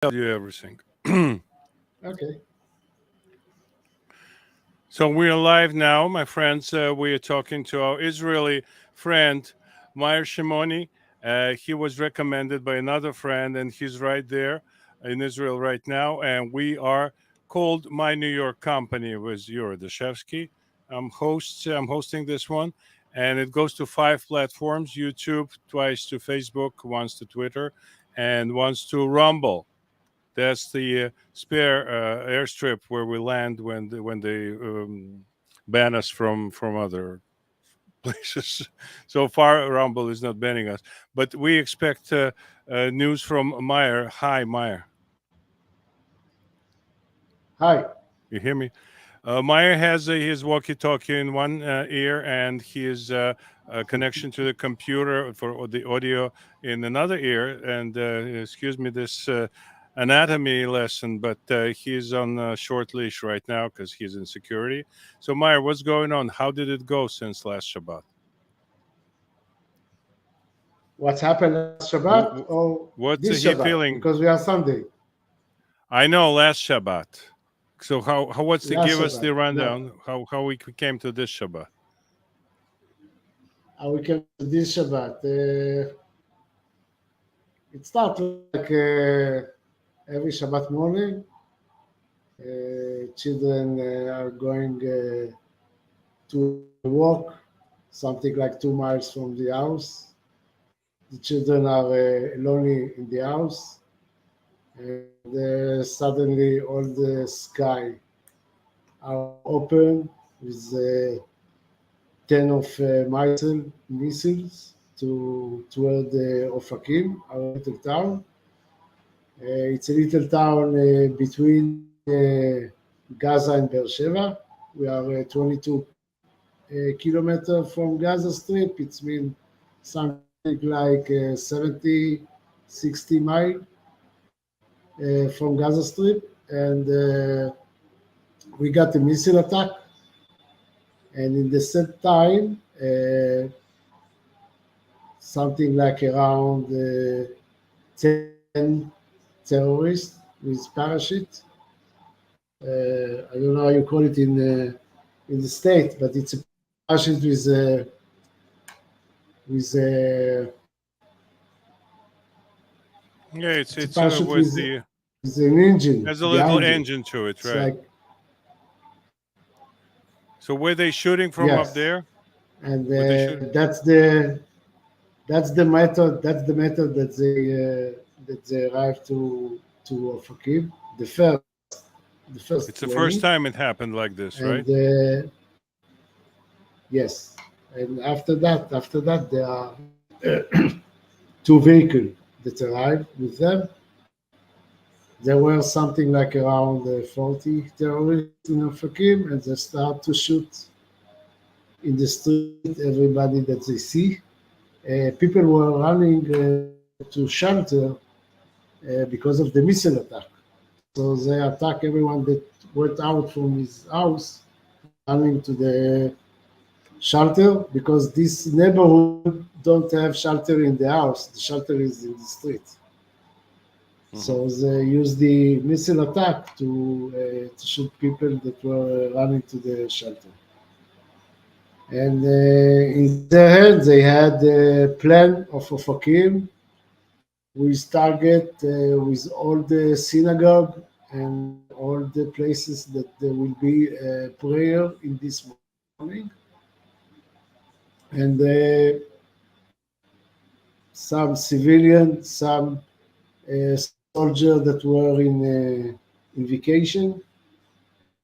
tell you everything. Okay. So we're live now, my friends. We are talking to our Israeli friend, Meyer Shimoni. He was recommended by another friend, and he's right there in Israel right now. And we are called My New York Company with Yura Dashevsky. I'm hosting this one, and it goes to 5 platforms: YouTube, twice to Facebook, once to Twitter, and once to Rumble. That's the spare airstrip where we land when they ban us from other places. So far, Rumble is not banning us, but we expect news from Meyer. Hi, Meyer. Hi. You hear me? Meyer has his walkie-talkie in one ear and his connection to the computer for the audio in another ear. And excuse me, this anatomy lesson, but he's on a short leash right now because he's in security. So, Meyer, what's going on? How did it go since last Shabbat? What happened last W- Shabbat w- or What's this he Shabbat? feeling? Because we are Sunday. I know last Shabbat. So how what's to Last give us Shabbat. the No. rundown? How we came to this Shabbat? We came to this Shabbat. It starts like every Shabbat morning. Children are going to walk, something like 2 miles from the house. The children are lonely in the house, and suddenly all the sky are open with 10 of missiles toward Ofakim, our little town. It's a little town between Gaza and Beersheba. We are 22 kilometers from Gaza Strip. It's mean something like 70, 60 miles from Gaza Strip. And we got a missile attack. And in the same time, something like around 10 terrorists with parachute. I don't know how you call it in the state, but it's a parachute with Yeah, it's a it's parachute with the with an engine has a little behind you. engine to it, It's right? like So were they shooting from up yes, there? and Were they shooting? that's the method that they arrived to Ofakim, the first It's the first warning, time it happened like this, and right? yes, and after that there are two vehicles that arrived with them. There were something like around 40 terrorists in Ofakim, and they start to shoot in the street everybody that they see. People were running to shelter because of the missile attack. So they attack everyone that went out from his house, running to the shelter because this neighborhood don't have shelter in the house. The shelter is in the street. Hmm. So they used the missile attack to shoot people that were running to the shelter. And in their hand, they had a plan of Ofakim with target with all the synagogue and all the places that there will be prayer in this morning. And some civilian, some soldier that were in vacation,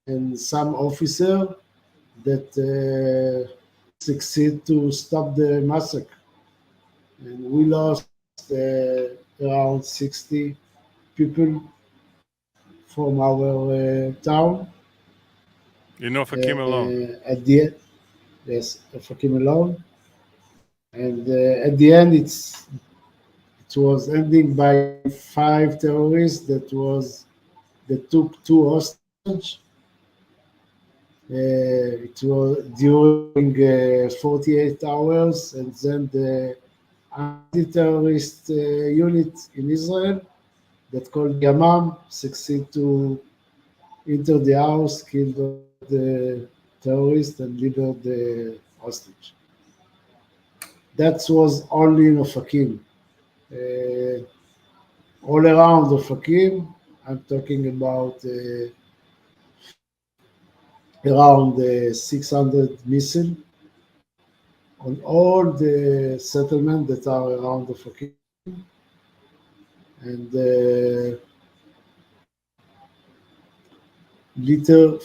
and some officer that succeed to stop the massacre. And we lost around 60 people from our town You know, for Kim alone. at the end. Yes, Fakim alone. And at the end, it was ending by five terrorists that took two hostage. It was during 48 hours, and then the anti-terrorist unit in Israel that called Yamam succeed to enter the house, killed all the terrorists, and liberate the hostage. That was only in Ofakim. Uh, all around Ofakim, I'm talking about around 600 missiles on all the settlements that are around Ofakim, and little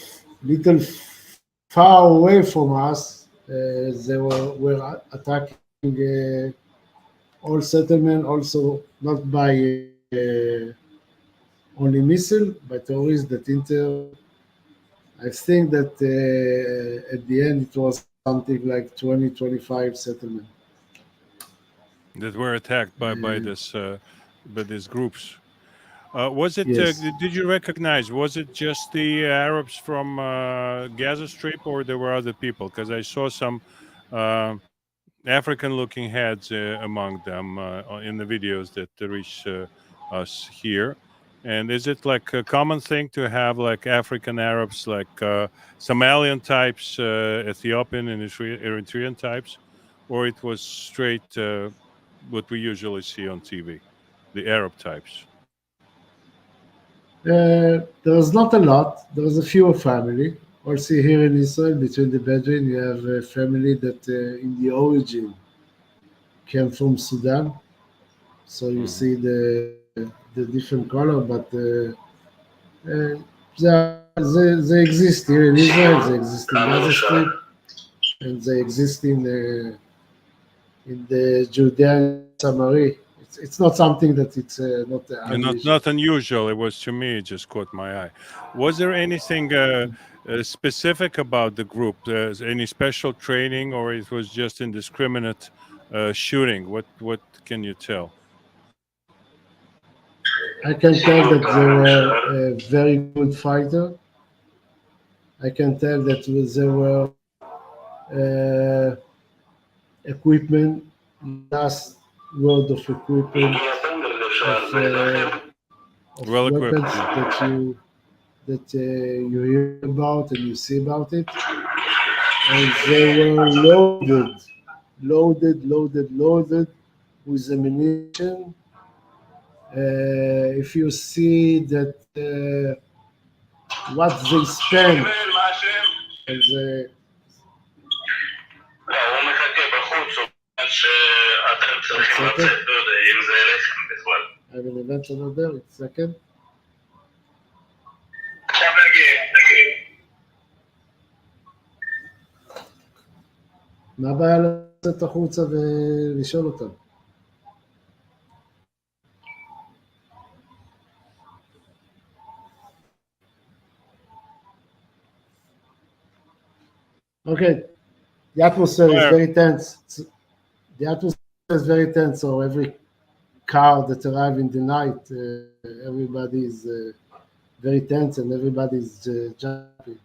far away from us, they were attacking all settlement, also not by only missile, by terrorists that enter. I think that at the end it was something like 20, 25 settlement. that were attacked Uh, by these groups. Was it? yes. Did you recognize? Was it just the Arabs from Gaza Strip, or there were other people? Because I saw some uh, African-looking heads among them in the videos that reach us here. And is it like a common thing to have like African Arabs, like Somalian types, Ethiopian and Eritrean types, or it was straight what we usually see on TV, the Arab types? There was not a lot. There was a few family. Also here in Israel, between the Bedouin, you have a family that in the origin came from Sudan. So you Hmm. see the different color, but they exist here in Israel. They exist in Gaza Strip, and they exist in the Judean Samaria. It's not something that it's not And unusual. not unusual. It was to me. It just caught my eye. Was there anything specific about the group? Any special training, or it was just indiscriminate shooting? What can you tell? I can tell that they were a very good fighter. I can tell that there were uh, equipment, last word of equipment, of Well equipped. weapons Yeah. that you hear about and you see about it, and they were loaded with ammunition. If you see that what they spend as a לא, הוא מחכה בחוץ, הוא אומר שאתם one צריכים second, לצאת, לא יודע אם זה אליכם בכלל. I have an event over there. One second. עכשיו נגיד. מה הבעיה לצאת החוצה ולשאול אותם? Okay, the atmosphere is Meyer, very tense. The atmosphere is very tense, so every car that arrives in the night, everybody is very tense and everybody is jumping.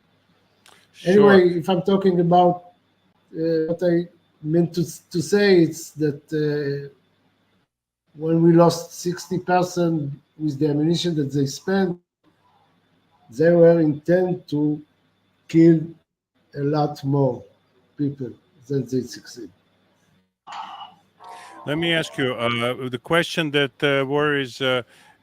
sure. Anyway, if I'm talking about what I meant to say, it's that when we lost 60% with the ammunition that they spent, they were intent to kill a lot more people than they succeed. Let me ask you the question that worries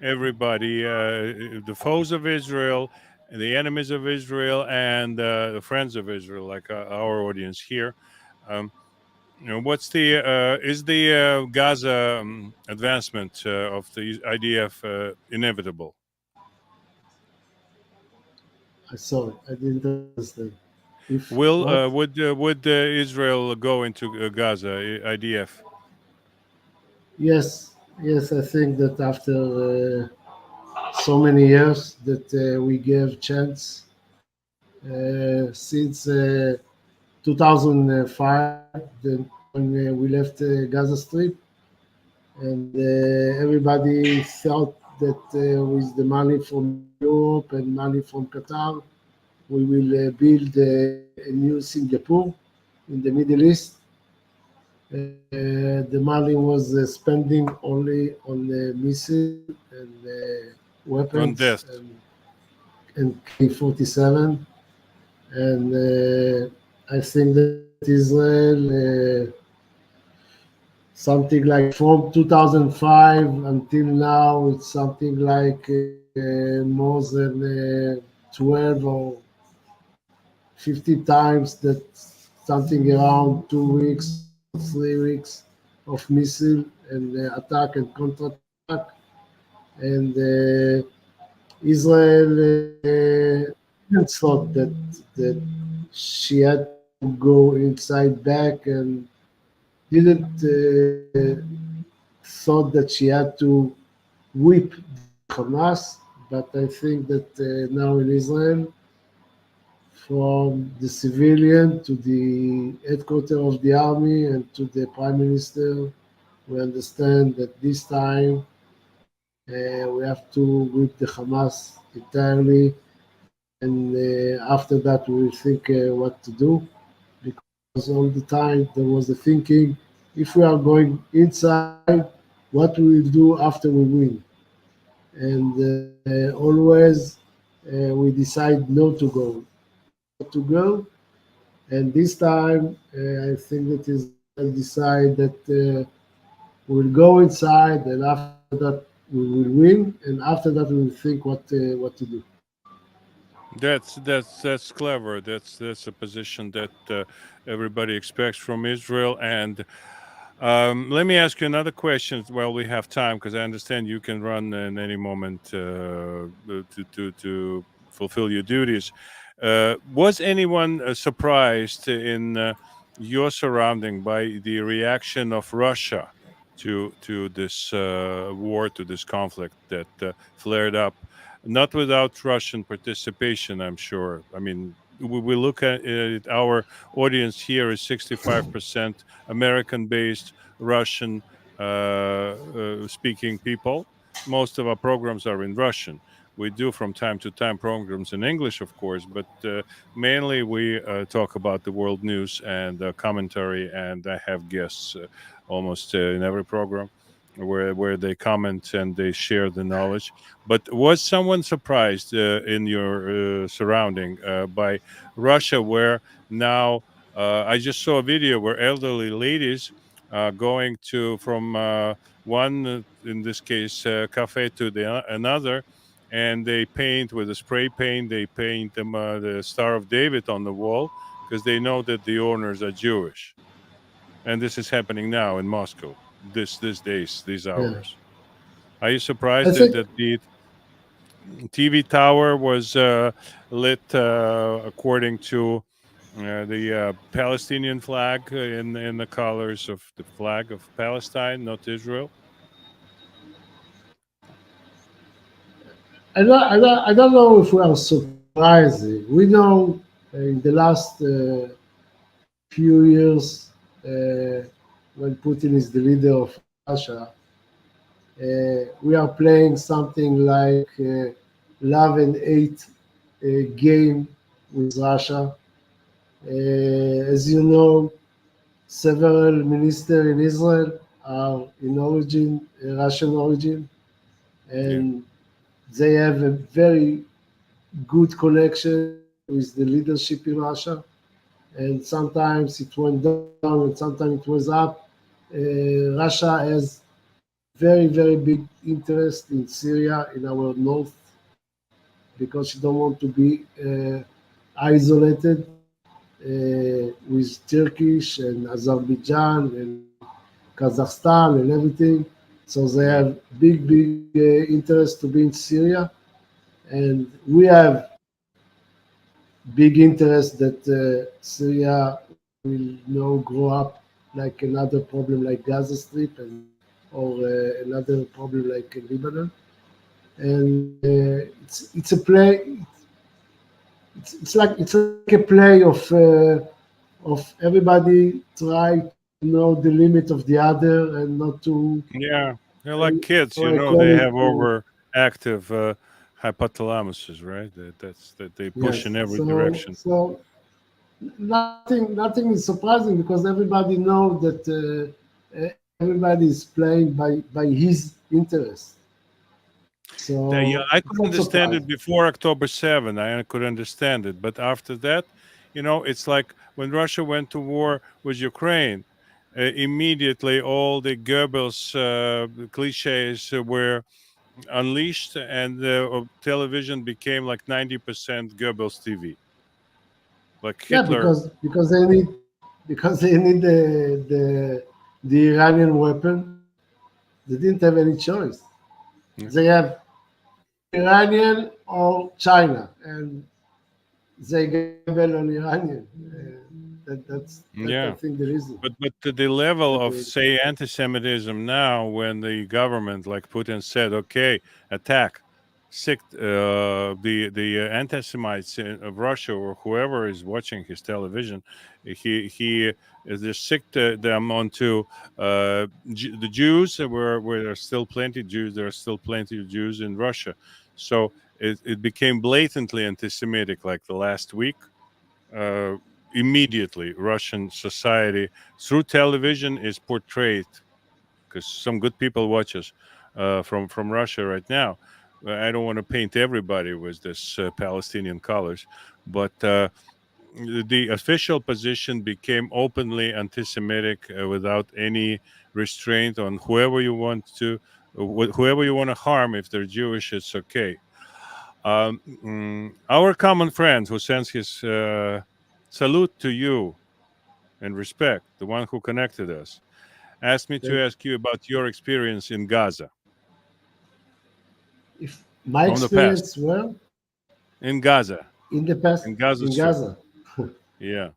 everybody: the foes of Israel, the enemies of Israel, and the friends of Israel, like our audience here. Um, what's the is the Gaza advancement of the IDF inevitable? I saw it. I didn't understand. If Will what? would Israel go into Gaza IDF? Yes, yes. I think that after so many years that we gave chance since 2005, then when we left Gaza Strip, and everybody thought that with the money from Europe and money from Qatar, we will build a new Singapore in the Middle East. The money was spending only on missile and On weapons this. and K-47, and I think that Israel, something like from 2005 until now, it's something like more than 12 or 50 times that something around 2 weeks or 3 weeks of missile and attack and counterattack. And Israel thought that she had to go inside back and didn't thought that she had to whip Hamas. But I think that now in Israel, from the civilian to the headquarters of the army and to the prime minister, we understand that this time we have to whip the Hamas entirely, and after that we will think what to do. Because all the time there was the thinking, if we are going inside, what we will do after we win, and always we decide not to go, not to go. And this time, I think that Israel decide that we'll go inside, and after that we will win, and after that we will think what to do. That's clever. That's a position that everybody expects from Israel. And let me ask you another question while we have time, because I understand you can run in any moment to fulfill your duties. Was anyone surprised in your surrounding by the reaction of Russia to this war, to this conflict that flared up? Not without Russian participation, I'm sure. I mean, we look at it, our audience here is 65% American based, Russian speaking people. Most of our programs are in Russian. We do from time to time programs in English, of course, but mainly we talk about the world news and commentary, and I have guests almost in every program where they comment and they share the knowledge. But was someone surprised in your surrounding by Russia, where now I just saw a video where elderly ladies going to from one, in this case, cafe to another, and they paint with a spray paint. They paint them the Star of David on the wall because they know that the owners are Jewish, and this is happening now in Moscow. This days, these Yeah, hours. Are you I surprised think that the TV tower was lit according to the Palestinian flag in the colors of the flag of Palestine, not Israel? I don't know if we are surprised. We know in the last few years, when Putin is the leader of Russia, we are playing something like love and hate game with Russia. As you know, several ministers in Israel are in origin, Russian origin, Yeah, and they have a very good connection with the leadership in Russia. And sometimes it went down and sometimes it was up. Russia has very, very big interest in Syria, in our north, because she don't want to be isolated with Turkish and Azerbaijan and Kazakhstan and everything. So they yeah, have big, big interest to be in Syria, and we have big interest that Syria will now grow up like another problem like Gaza Strip and or another problem like Lebanon. And it's a play. It's like a play of everybody try to know the limit of the other and not to yeah. They're like kids, you know. They according have to overactive hypothalamuses, right? That they push yes. in every direction. So nothing is surprising because everybody knows that everybody is playing by his interest. Yeah, So I it's could not understand it surprising. before October 7. I could understand it, but after that, it's like when Russia went to war with Ukraine. Immediately, all the Goebbels cliches were unleashed, and television became like 90% Goebbels TV, like Yeah, Hitler. because they need the Iranian weapon. They didn't have any choice. Yeah. They have Iranian or China, and they gamble on Iranian. That's I Yeah. think the reason. But to the level That's the of, reason. say, anti-Semitism now, when the government, like Putin, said, "Okay, attack, sick the anti-Semites of Russia or whoever is watching his television," he just sicked them onto the Jews, where there are still plenty of Jews. There are still plenty of Jews in Russia, so it became blatantly anti-Semitic, like the last week. uh, Immediately Russian society through television is portrayed, because some good people watch us from Russia right now. I don't want to paint everybody with this Palestinian colors, but the official position became openly anti-Semitic, without any restraint on whoever you want to, whoever you want to harm. If they're Jewish, it's okay. Our common friend who sends his salute to you and respect, the one who connected us, asked me to Thank you. ask you about your experience in Gaza If my from the past. experience, well, In Gaza, in the past in Gaza in Strip. Gaza, Yeah.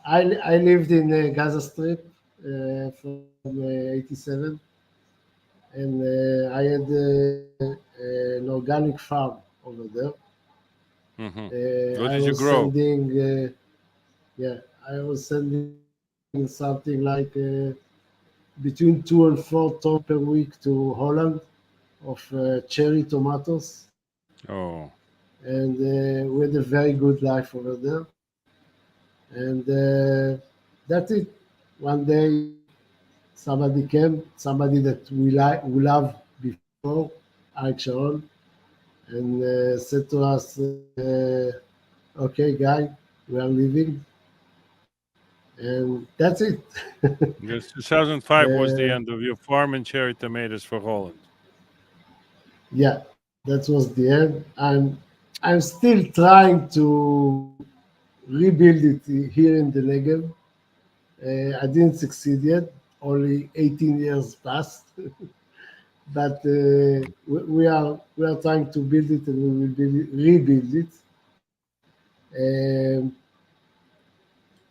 I lived in Gaza Strip from '87, and I had an organic farm over there. Hmm. What I did you was grow? sending, yeah, I was sending something like between 2 and 4 tons per week to Holland of cherry tomatoes, Oh, and we had a very good life over there. And that's it. One day, somebody came, somebody that we loved before, Ike Sharon, and said to us, "Okay, guy, we are leaving," and that's it. because 2005 was the uh, end of your farm and cherry tomatoes for Holland. yeah, that was the end. I'm still trying to rebuild it here in the Negev. I didn't succeed yet. Only 18 years passed, but we are trying to build it, and we will rebuild it. Um,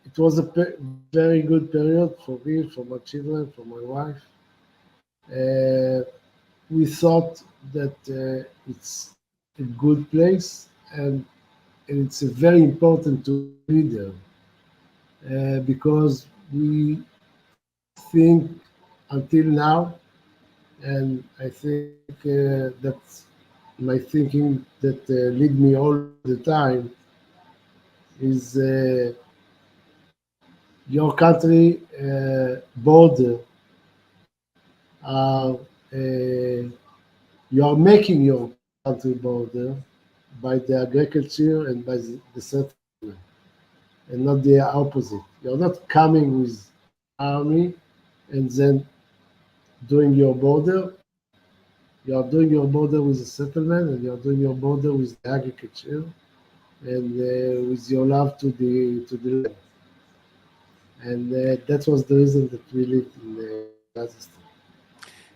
it was a very good period for me, for my children, for my wife. Uh, we thought that it's a good place, and it's very important to be there because we think until now, and I think that's my thinking that lead me all the time is your country border are you are making your country border by the agriculture and by the settlement, and not the opposite. You're not coming with army and then doing your border. You are doing your border with the settlement, and you are doing your border with the agriculture, and with your love to the land. And that was the reason that we lived in Gaza Strip.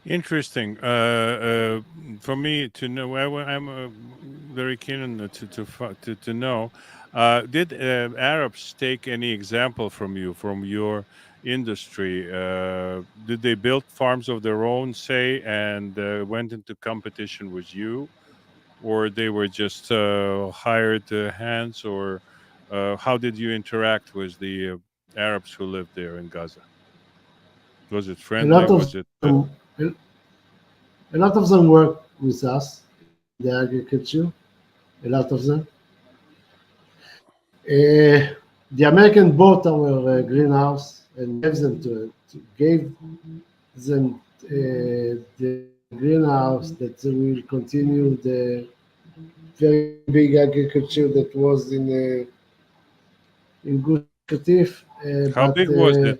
Interesting. For me to know, I'm very keen on to know. Did Arabs take any example from you, from your industry? Did they build farms of their own, say, and went into competition with you, or they were just hired hands, or how did you interact with the Arabs who lived there in Gaza? Was it A friendly? lot of Was it? them, a lot of them work with us in the agriculture. A lot of them. the American bought our greenhouse and gave them the greenhouse that will continue the very big agriculture that was in Gush Katif. How But big was it?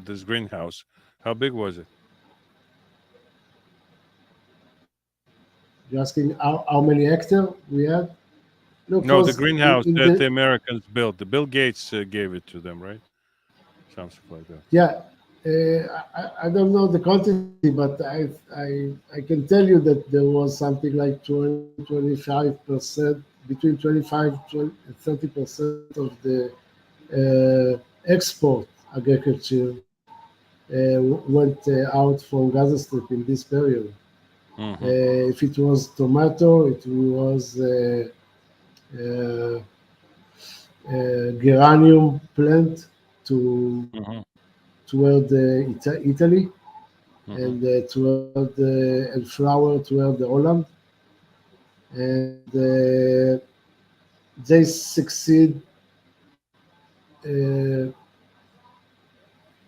This greenhouse? How big was it? you're asking how many hectares we had? No, No, the because greenhouse in that the the Americans built. The Bill Gates gave it to them, right? Something like that. yeah, I don't know the quantity, but I can tell you that there was something like 25%, between 25 and 30% of the export agriculture went out from Gaza Strip in this period. Mm-hmm. If it was tomato, it was uh, geranium plant to Mm-hmm. toward Italy, Mm-hmm. and toward and flower toward the Holland, and they succeed. Uh,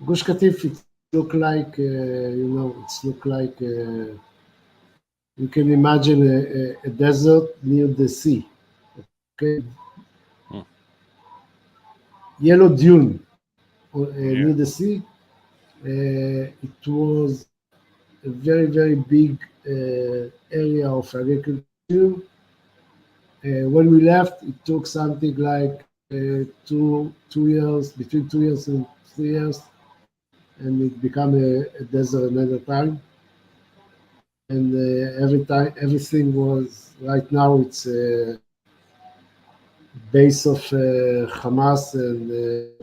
Gush Katif, it look like it's look like you can imagine a desert near the sea. Okay, Mm. yellow dune Yeah. near the sea. It was a very very big area of agriculture. When we left, it took something like 2 years, between 2 years and 3 years, and it became a desert another time. And every time, everything was right now. It's a base of Hamas and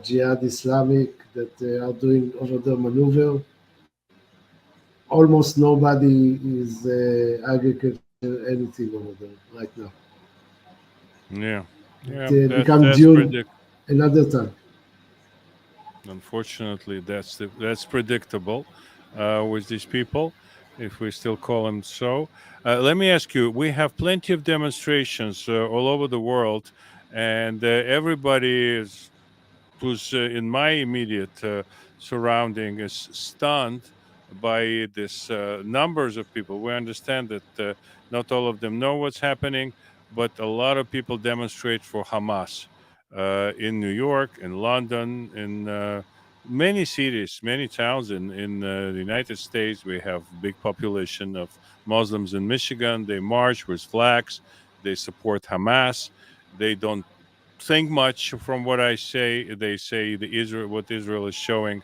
Jihad Islamic that are doing over there maneuver. Almost nobody is agriculture anything over there right now. Yeah. It Yeah. That's become that's dune predict. another time. Unfortunately, that's predictable with these people, if we still call them so. Let me ask you: we have plenty of demonstrations all over the world, and everybody is who's in my immediate surrounding is stunned by this numbers of people. We understand that not all of them know what's happening, but a lot of people demonstrate for Hamas in New York, in London, in many cities, many towns in the United States. We have big population of Muslims in Michigan. They march with flags. They support Hamas. They don't think much from what I say. They say what Israel is showing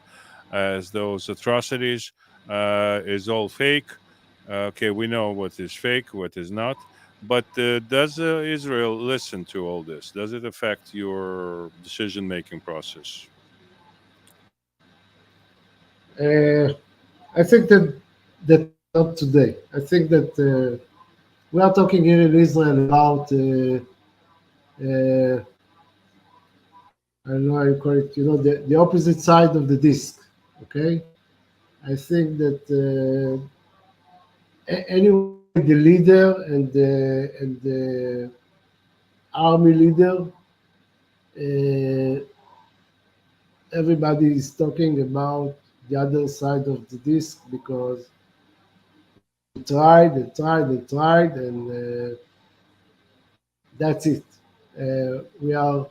as those atrocities is all fake. Okay, we know what is fake, what is not. But does Israel listen to all this? Does it affect your decision making process? Uh, I think that not today. I think that we are talking here in Israel about I don't know how you call it. The opposite side of the disc. Okay, I think that anyway the leader and the army leader, uh, everybody is talking about the other side of the disc because we tried and tried and tried, and that's it. We are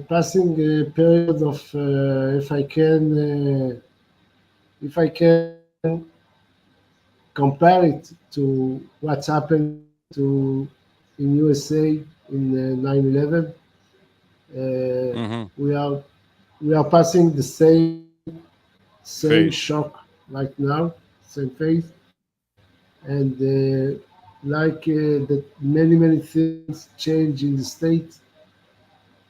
passing a period of, if I can compare it to what's happened to in USA in 9/11. Mm-hmm. We are passing the same Phase. shock right now, same phase, and like that many things change in the state.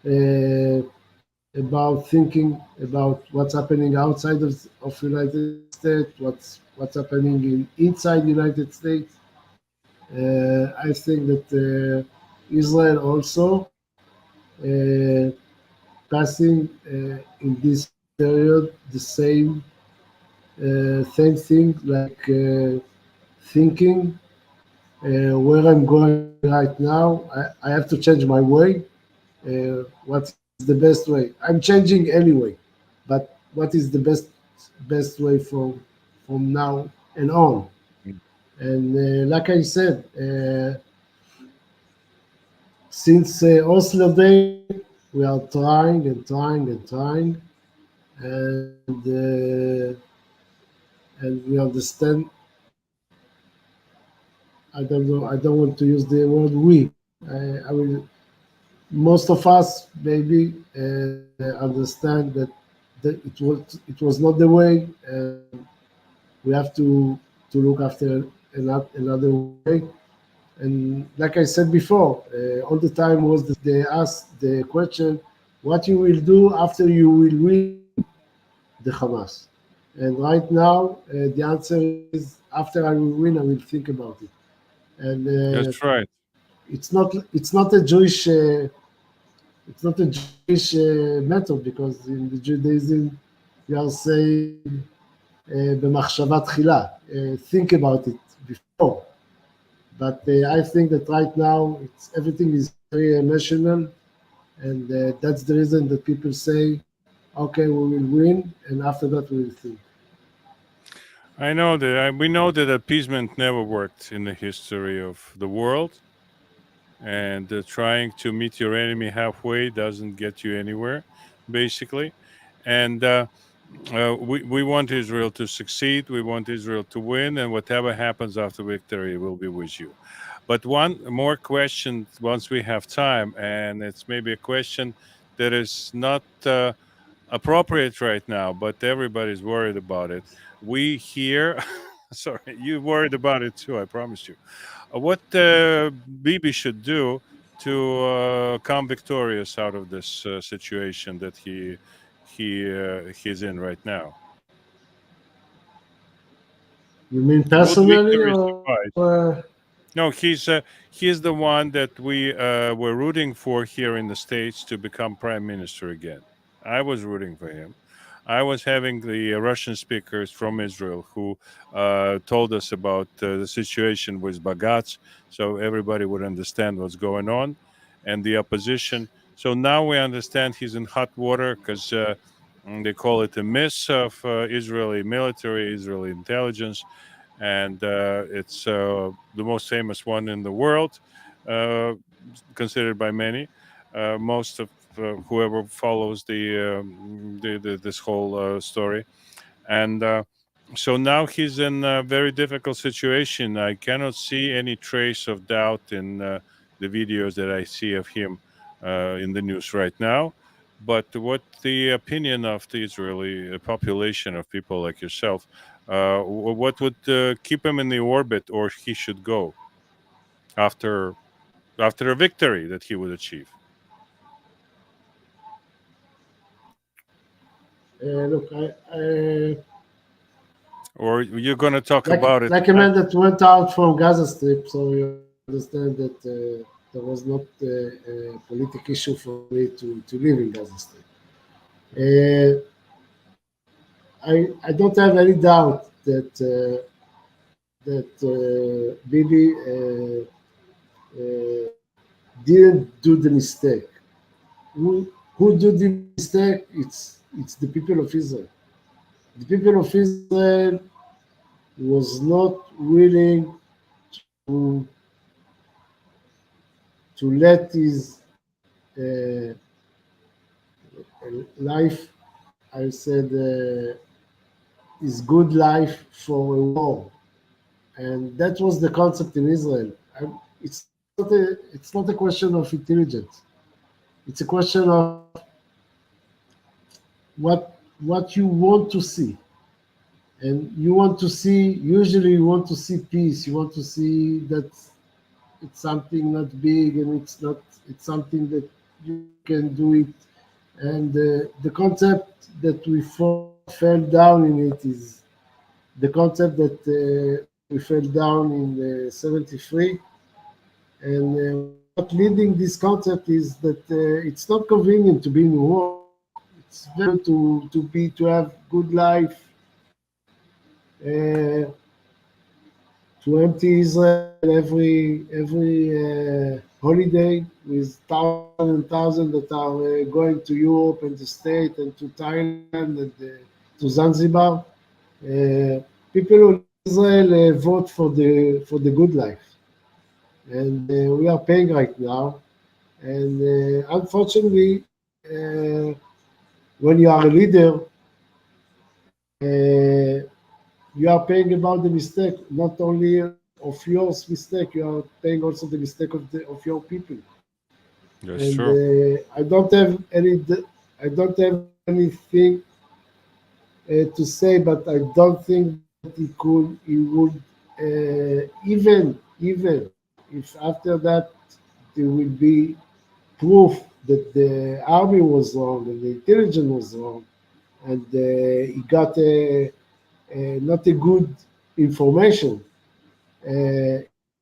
Uh, about thinking about what's happening outside of United States, what's happening inside United States. I think that Israel also uh, passing in this period the same thing like thinking where I'm going right now. I have to change my way. What is the best way? I'm changing anyway, but what is the best way from now and on? And like I said, since Oslo Day, we are trying and trying and trying, and we understand. I don't know. I don't want to use the word we. I will. Most of us maybe understand that it was not the way, and we have to look after another way. And like I said before, all the time was that they asked the question, what you will do after you will win the Hamas? And right now, the answer is after I will win, I will think about it. And That's right. it's not a Jewish method because in the Judaism we are saying במחשבה תחילה, think about it before. But I think that right now everything is very emotional, and that's the reason that people say, okay, we will win, and after that we will think. I know that we know that appeasement never worked in the history of the world, and trying to meet your enemy halfway doesn't get you anywhere, basically. And we want Israel to succeed. We want Israel to win, and whatever happens after victory will be with you. But one more question once we have time, and it's maybe a question that is not appropriate right now, but everybody's worried about it. We here, sorry, you worried about it too, I promise you. What Bibi should do to come victorious out of this situation that he's in right now? You mean Would personally, victory or suffice? No, he's the one that we were rooting for here in the States to become prime minister again. I was rooting for him. I was having the Russian speakers from Israel who told us about the situation with Bagats, so everybody would understand what's going on, and the opposition. So now we understand he's in hot water because they call it a miss of Israeli military, Israeli intelligence, and it's the most famous one in the world, uh, considered by many. Most of whoever follows this whole story, and so now he's in a very difficult situation. I cannot see any trace of doubt in the videos that I see of him in the news right now. But what the opinion of the Israeli population of people like yourself, what would keep him in the orbit, or he should go after a victory that he would achieve? look, Or you're going to talk about it? like a man that went out from Gaza Strip, so you understand that there was not a political issue for me to live in Gaza Strip. I don't have any doubt that Bibi didn't do the mistake. Who did the mistake? It's the people of Israel. The people of Israel was not willing to let his uh, life, I said, his good life for a war, and that was the concept in Israel. It's not a question of intelligence. It's a question of what you want to see, and you want to see. Usually, you want to see peace. You want to see that it's something not big, and it's something that you can do it. And the concept that we fell down in it is the concept that we fell down in 73. And what leading this concept is that it's not convenient to be in war. It's very to have good life. to empty Israel every holiday with thousands and thousands that are going to Europe and the States and to Thailand and to Zanzibar. People who live in Israel vote for the good life, and we are paying right now. And unfortunately, uh, when you are a leader, you are paying about the mistake, not only of your mistake, you are paying also the mistake of your people. That's And true. I don't have anything to say, but I don't think that he would even if after that there will be proof that the army was wrong and the intelligence was wrong, and he got not a good information,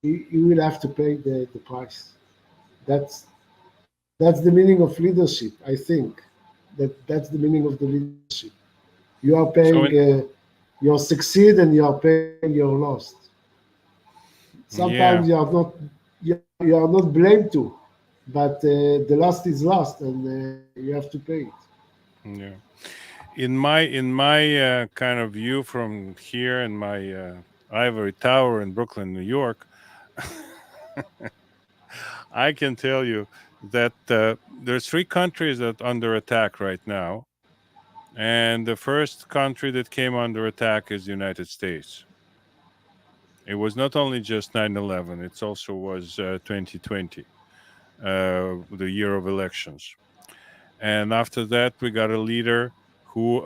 he will have to pay the price. That's that's the meaning of leadership. I think that's the meaning of the leadership. You are So, paying, you succeed and you are paying your lost. Sometimes yeah, you are not blamed to, but the lost is lost, and you have to pay it. yeah. In my kind of view from here in my ivory tower in Brooklyn, New York, I can tell you that there's three countries that under attack right now, and the first country that came under attack is the United States. It was not only just 9/11; it also was 2020, the year of elections. And after that, we got a leader who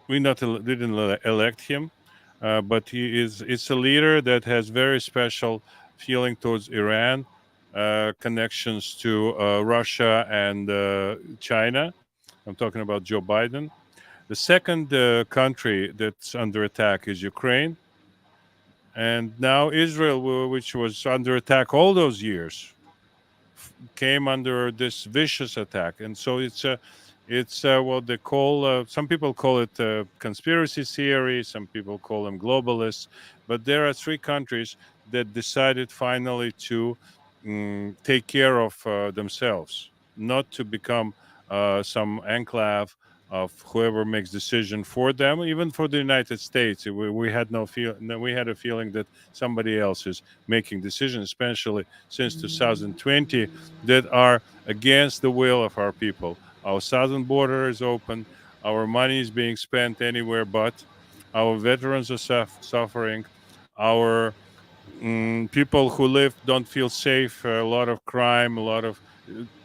we not didn't elect him, but he is. It's a leader that has very special feeling towards Iran, connections to Russia and China. I'm talking about Joe Biden. The second country that's under attack is Ukraine, and now Israel, which was under attack all those years, came under this vicious attack, and so it's what they call some people call it conspiracy theory, some people call them globalists, but there are three countries that decided finally to take care of themselves, not to become some enclave of whoever makes decision for them. Even for the United States, we had we had a feeling that somebody else is making decisions, especially since 2020, that are against the will of our people. Our southern border is open. Our money is being spent anywhere but. Our veterans are suffering. Our people who live don't feel safe. A lot of crime. A lot of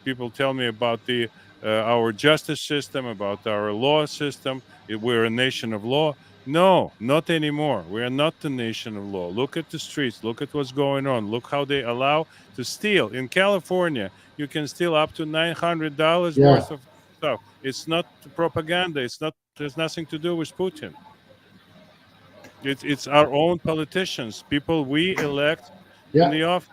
people tell me about the our justice system, about our law system. We're a nation of law. No, not anymore. We are not the nation of law. Look at the streets. Look at what's going on. Look how they allow to steal. In California, you can steal up to $900 Yeah, worth of stuff. It's not propaganda. It's not. There's nothing to do with Putin. It's our own politicians, people we elect in yeah, the office,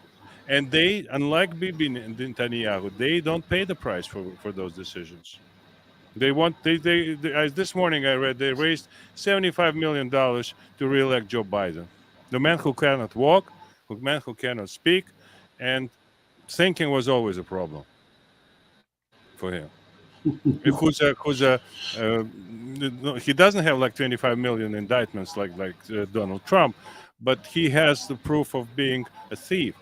and they, unlike Bibi and Netanyahu, they don't pay the price for those decisions. They want as this morning I read they raised $75 million to reelect Joe Biden, the man who cannot walk, the man who cannot speak, and thinking was always a problem for him. Who's a no, he doesn't have like 25 million indictments like Donald Trump, but he has the proof of being a thief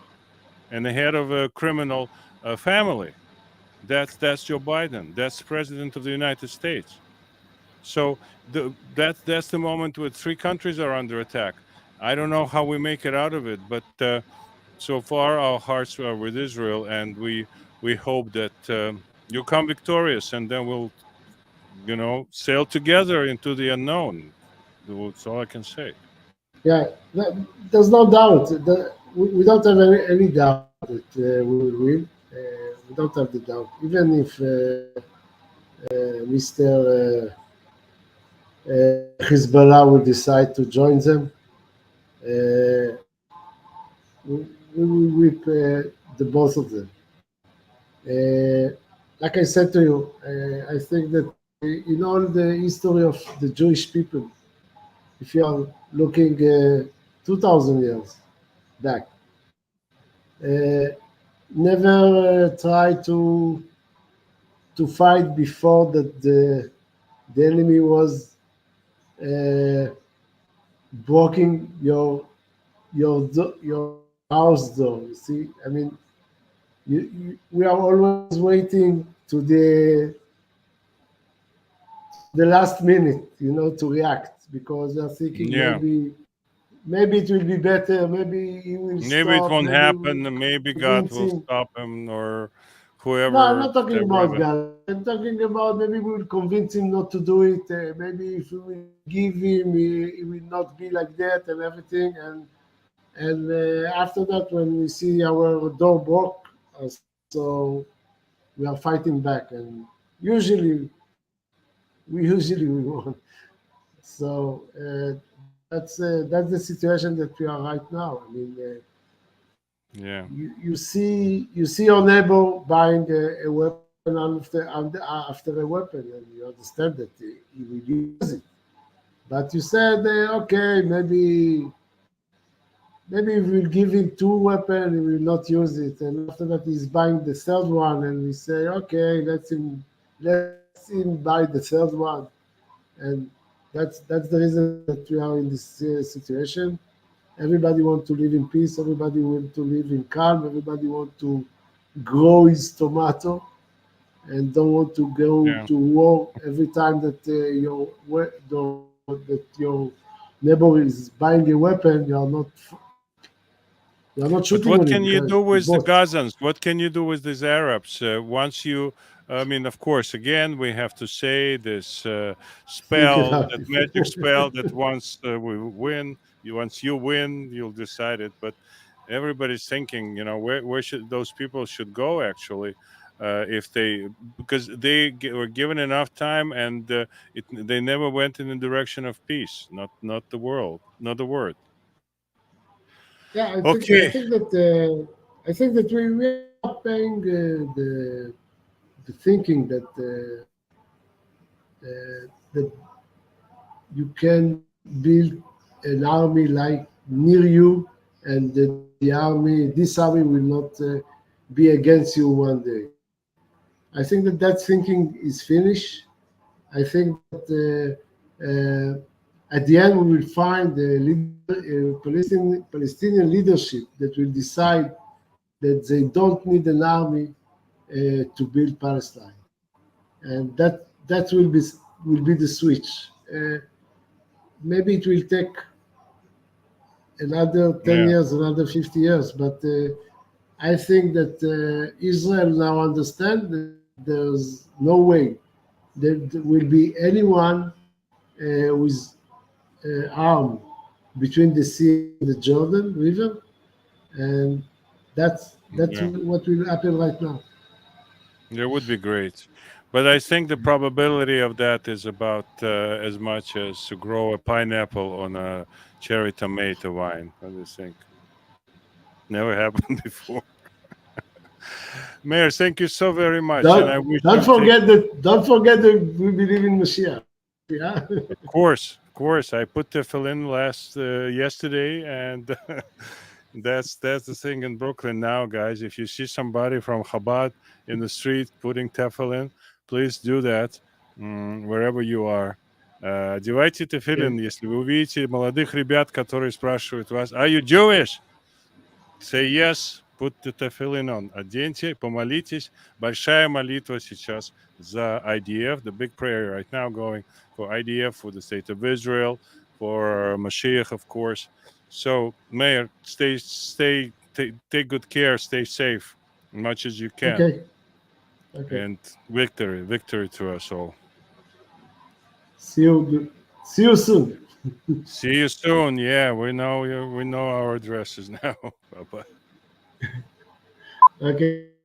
and the head of a criminal family. That's Joe Biden. That's president of the United States. So that's the moment where three countries are under attack. I don't know how we make it out of it, but so far our hearts are with Israel, and we hope that you come victorious, and then we'll sail together into the unknown. That's all I can say. yeah. There's no doubt. We don't have any doubt that we will win. We don't have the doubt, even if Mr. Hezbollah will decide to join them. Uh, we will whip the both of them. Uh, like I said to you, I think that in all the history of the Jewish people, if you are looking 2,000 years back. Never try to fight before that the enemy was uh, blocking your house door. You see, I mean, we are always waiting to the last minute, to react because we are thinking Yeah. maybe it will be better, maybe he will Maybe it stop, won't maybe we will happen. Maybe God convince will him. stop him or No, I'm whoever, not talking about whatever. God. I'm talking about maybe we will convince him not to do it. Maybe if we will give him, he will not be like that and everything. And after that, when we see our door broke, so we are fighting back, and usually we won. So that's the situation that we are right now. I mean, Yeah. you see your neighbor buying a weapon after a weapon, and you understand that he will use it. But you said, okay, maybe we will give him two weapons, he will not use it, and after that he's buying the third one, and we say, okay, let him buy the third one, and that's the reason that we are in this situation. Everybody wants to live in peace. Everybody wants to live in calm. Everybody wants to grow his tomato and don't want to go Yeah. to war every time that that your neighbor is buying a weapon. You are not But shooting what on him can you because do he with the bought. Gazans? What can you do with these Arabs? Once you, I mean, of course, again, we have to say this Think spell, about that it. magic spell that once we win, once you win, you'll decide it. But everybody's thinking, where should those people should go actually? If they, because were given enough time and they never went in the direction of peace, not the world, not the word. Yeah, I think I Okay. think that we are not paying the thinking that you can build an army like near you, and this army will not be against you one day. I think that thinking is finished. I think that at the end we will find the Palestinian leadership that will decide that they don't need an army to build Palestine, and that will be the switch. Maybe it will take another 10 Yeah. years, another 50 years. But I think that Israel now understand that there's no way that there will be anyone with arm between the sea and the Jordan River, and that's Yeah. what will happen right now. It would be great. But I think the probability of that is about as much as to grow a pineapple on a cherry tomato vine. What do you think? Never happened before. Mayor, thank you so very much. And I Don't wish don't you take, forget that don't forget that we believe in Mashiach. Yeah. of course, of course. I put tefillin yesterday, and that's the thing in Brooklyn now, guys. If you see somebody from Chabad in the street putting tefillin, please do that wherever you are. Одевайте тефиллин, Okay. если вы увидите молодых ребят, которые спрашивают вас, "Are you Jewish?" Say yes, put the tefillin on. Оденьте, помолитесь. Большая молитва сейчас за IDF, the big prayer right now going for IDF, for the state of Israel, for Mashiach, of course. So, Mayor, take good care, stay safe as much as you can, Okay. Okay. and victory to us all. See you. See you soon. See you soon. Yeah, we know our addresses now. Bye bye. Okay.